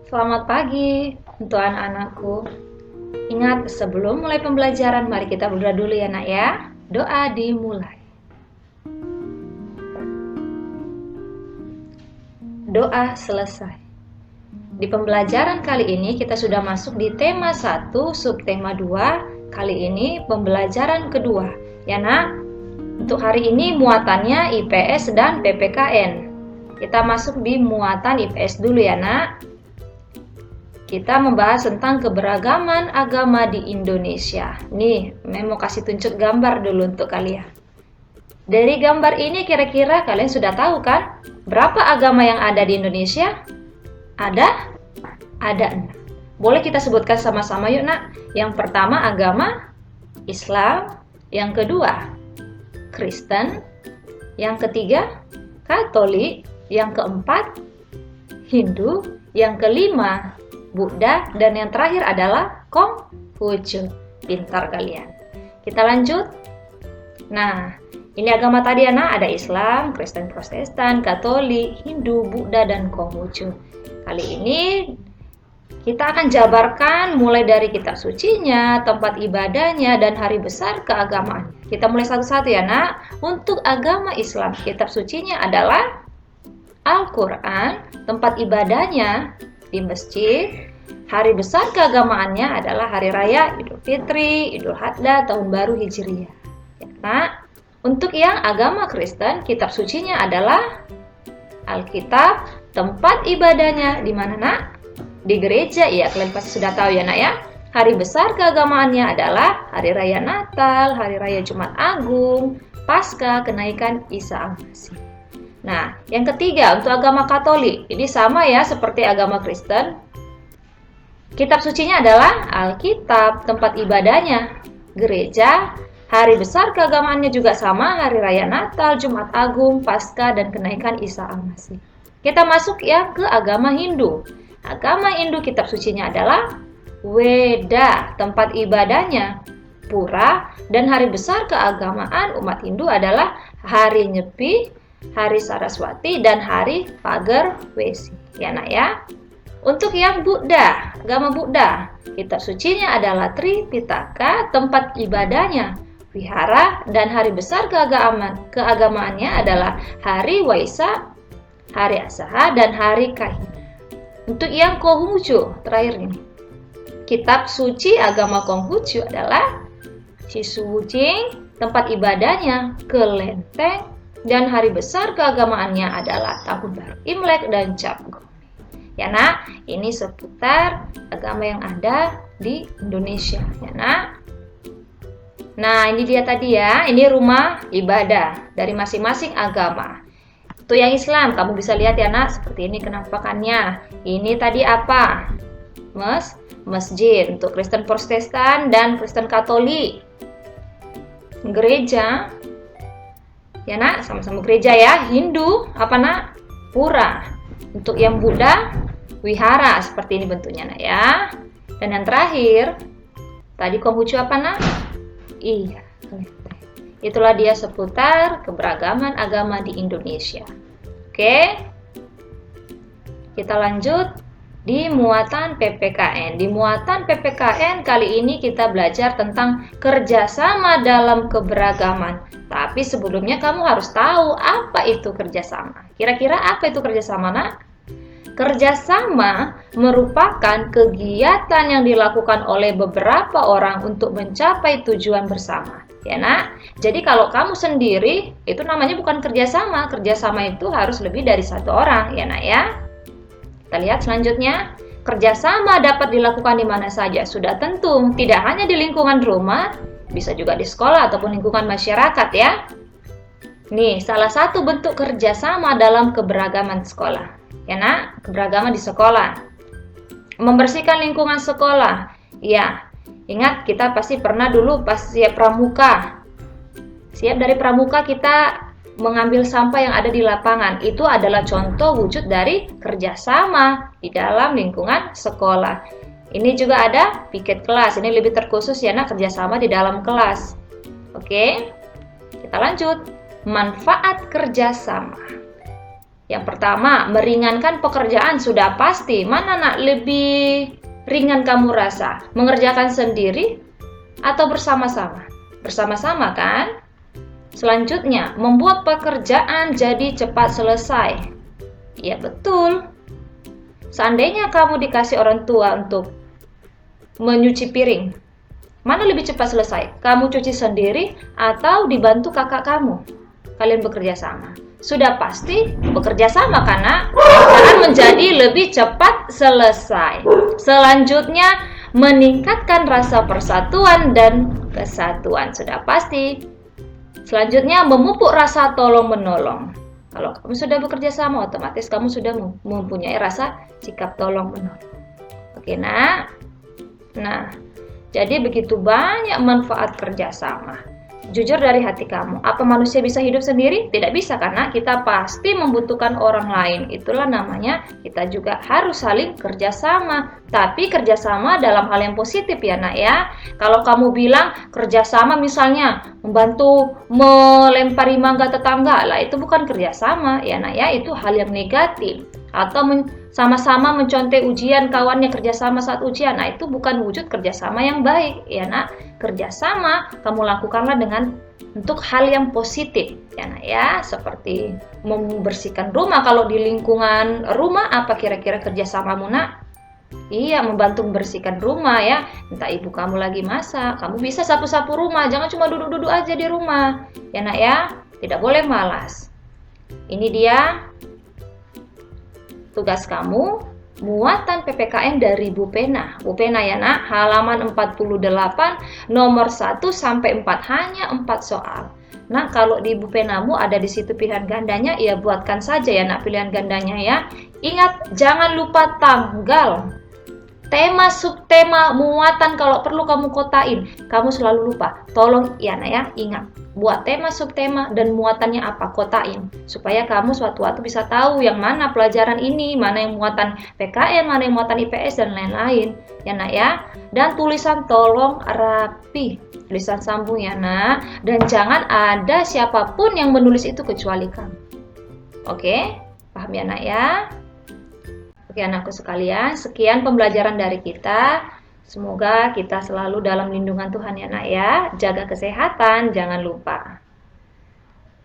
Selamat pagi untuk anak-anakku. Ingat, sebelum mulai pembelajaran, mari kita berdoa dulu ya nak ya. Doa dimulai. Doa selesai. Di pembelajaran kali ini kita sudah masuk di tema 1, subtema 2. Kali ini pembelajaran kedua. Ya nak, untuk hari ini muatannya IPS dan PPKN. Kita masuk di muatan IPS dulu ya nak. Kita membahas tentang keberagaman agama di Indonesia. Nih, Mem mau kasih tunjuk gambar dulu untuk kalian. Dari gambar ini kira-kira kalian sudah tahu kan? Berapa agama yang ada di Indonesia? Ada 6. Boleh kita sebutkan sama-sama yuk nak. Yang pertama agama Islam, yang kedua Kristen, yang ketiga Katolik, yang keempat Hindu, yang kelima Buddha, dan yang terakhir adalah Konghucu. Pintar kalian. Kita lanjut. Nah, ini agama tadi ya nak, ada Islam, Kristen, Protestan, Katolik, Hindu, Buddha, dan Konghucu. Kali ini kita akan jabarkan mulai dari kitab sucinya, tempat ibadahnya, dan hari besar keagamaan. Kita mulai satu-satu ya nak. Untuk agama Islam, kitab sucinya adalah Al-Quran, tempat ibadahnya di masjid. Hari besar keagamaannya adalah hari raya Idul Fitri, Idul Adha, Tahun Baru Hijriah. Ya, nah, untuk yang agama Kristen, kitab sucinya adalah Alkitab, tempat ibadahnya di mana nak? Di gereja. Ya, kalian pasti sudah tahu ya nak ya. Hari besar keagamaannya adalah hari raya Natal, hari raya Jumat Agung, Paskah, kenaikan Isa Al-Masih. Nah, yang ketiga untuk agama Katolik, ini sama ya seperti agama Kristen. Kitab sucinya adalah Alkitab, tempat ibadahnya gereja. Hari besar keagamaannya juga sama, hari raya Natal, Jumat Agung, Paskah, dan kenaikan Isa Al-Masih. Kita masuk ya ke agama Hindu. Agama Hindu kitab sucinya adalah Weda, tempat ibadahnya Pura, dan hari besar keagamaan umat Hindu adalah hari Nyepi, hari Saraswati, dan hari Pagar Wesi. Ya nak ya. Untuk yang Buddha, agama Buddha, kitab sucinya adalah Tripitaka, tempat ibadahnya Vihara, dan hari besar keagamaannya adalah hari Waisak, hari Asaha, dan hari Kahina. Untuk yang Konghucu, terakhir ini, kitab suci agama Konghucu adalah Shisuwujing, tempat ibadahnya Kelenteng, dan hari besar keagamaannya adalah Tahun Baru Imlek dan Cap Gome. Ya nak, ini seputar agama yang ada di Indonesia. Ya nak. Nah, ini dia tadi ya, ini rumah ibadah dari masing-masing agama. Untuk yang Islam, kamu bisa lihat ya nak, seperti ini penampakannya. Ini tadi apa? Masjid. Untuk Kristen Protestan dan Kristen Katolik, gereja. Ya nak, sama-sama gereja ya. Hindu, apa nak? Pura. Untuk yang Buddha, wihara. Seperti ini bentuknya nak ya. Dan yang terakhir, tadi Konghucu apa nak? Iya, itulah dia seputar keberagaman agama di Indonesia. Oke, kita lanjut di muatan PPKN. Di muatan PPKN kali ini kita belajar tentang kerjasama dalam keberagaman. Tapi sebelumnya kamu harus tahu apa itu kerjasama. Kira-kira apa itu kerjasama nak? Kerjasama merupakan kegiatan yang dilakukan oleh beberapa orang untuk mencapai tujuan bersama. Ya nak, jadi kalau kamu sendiri, itu namanya bukan kerjasama. Kerjasama itu harus lebih dari satu orang, ya nak ya. Kita lihat selanjutnya, kerjasama dapat dilakukan di mana saja. Sudah tentu, tidak hanya di lingkungan rumah, bisa juga di sekolah ataupun lingkungan masyarakat ya. Nih, salah satu bentuk kerjasama dalam keberagaman sekolah. Ya nak, keberagaman di sekolah. Membersihkan lingkungan sekolah. Ya, ingat kita pasti pernah dulu pas siap pramuka. Siap dari pramuka kita mengambil sampah yang ada di lapangan. Itu adalah contoh wujud dari kerjasama di dalam lingkungan sekolah. Ini juga ada piket kelas. Ini lebih terkhusus ya nak, kerjasama di dalam kelas. Oke, kita lanjut. Manfaat kerjasama. Yang pertama, meringankan pekerjaan sudah pasti. Mana nak lebih ringan kamu rasa? Mengerjakan sendiri atau bersama-sama? Bersama-sama kan? Selanjutnya, membuat pekerjaan jadi cepat selesai. Ya betul. Seandainya kamu dikasih orang tua untuk menyuci piring, mana lebih cepat selesai? Kamu cuci sendiri atau dibantu kakak kamu? Kalian bekerja sama. Sudah pasti bekerja sama karena pekerjaan menjadi lebih cepat selesai. Selanjutnya, meningkatkan rasa persatuan dan kesatuan. Sudah pasti. Selanjutnya, memupuk rasa tolong-menolong. Kalau kamu sudah bekerja sama, otomatis kamu sudah mempunyai rasa sikap tolong-menolong. Oke, nak? Nah, jadi begitu banyak manfaat kerjasama. Jujur dari hati kamu, apa manusia bisa hidup sendiri? Tidak bisa, karena kita pasti membutuhkan orang lain. Itulah namanya kita juga harus saling kerjasama. Tapi kerjasama dalam hal yang positif ya nak ya. Kalau kamu bilang kerjasama misalnya membantu melempari mangga tetangga, lah itu bukan kerjasama ya nak ya. Itu hal yang negatif. Atau sama-sama mencontek ujian kawannya kerjasama saat ujian, nah itu bukan wujud kerjasama yang baik ya nak. Kerjasama kamu lakukanlah dengan untuk hal yang positif ya nak ya, seperti membersihkan rumah. Kalau di lingkungan rumah apa kira-kira kerjasamamu nak? Iya, membantu membersihkan rumah ya. Entah ibu kamu lagi masak, kamu bisa sapu-sapu rumah, jangan cuma duduk-duduk aja di rumah ya nak ya. Tidak boleh malas. Ini dia tugas kamu, muatan PPKN dari Bu Pena. Bu Pena ya nak, halaman 48, nomor 1 sampai 4, hanya 4 soal. Nah, kalau di Bu Penamu ada di situ pilihan gandanya, ya buatkan saja ya nak pilihan gandanya ya. Ingat, jangan lupa tanggal, tema, subtema, muatan kalau perlu kamu kotain. Kamu selalu lupa. Tolong ya nak ya, ingat. Buat tema, subtema, dan muatannya apa, kotain. Supaya kamu suatu waktu bisa tahu yang mana pelajaran ini, mana yang muatan PKN, mana yang muatan IPS, dan lain-lain. Ya nak ya. Dan tulisan tolong rapi. Tulisan sambung ya nak. Dan jangan ada siapapun yang menulis itu kecuali kamu. Oke? Paham ya nak ya? Oke anakku sekalian, sekian pembelajaran dari kita. Semoga kita selalu dalam lindungan Tuhan ya nak ya. Jaga kesehatan, jangan lupa.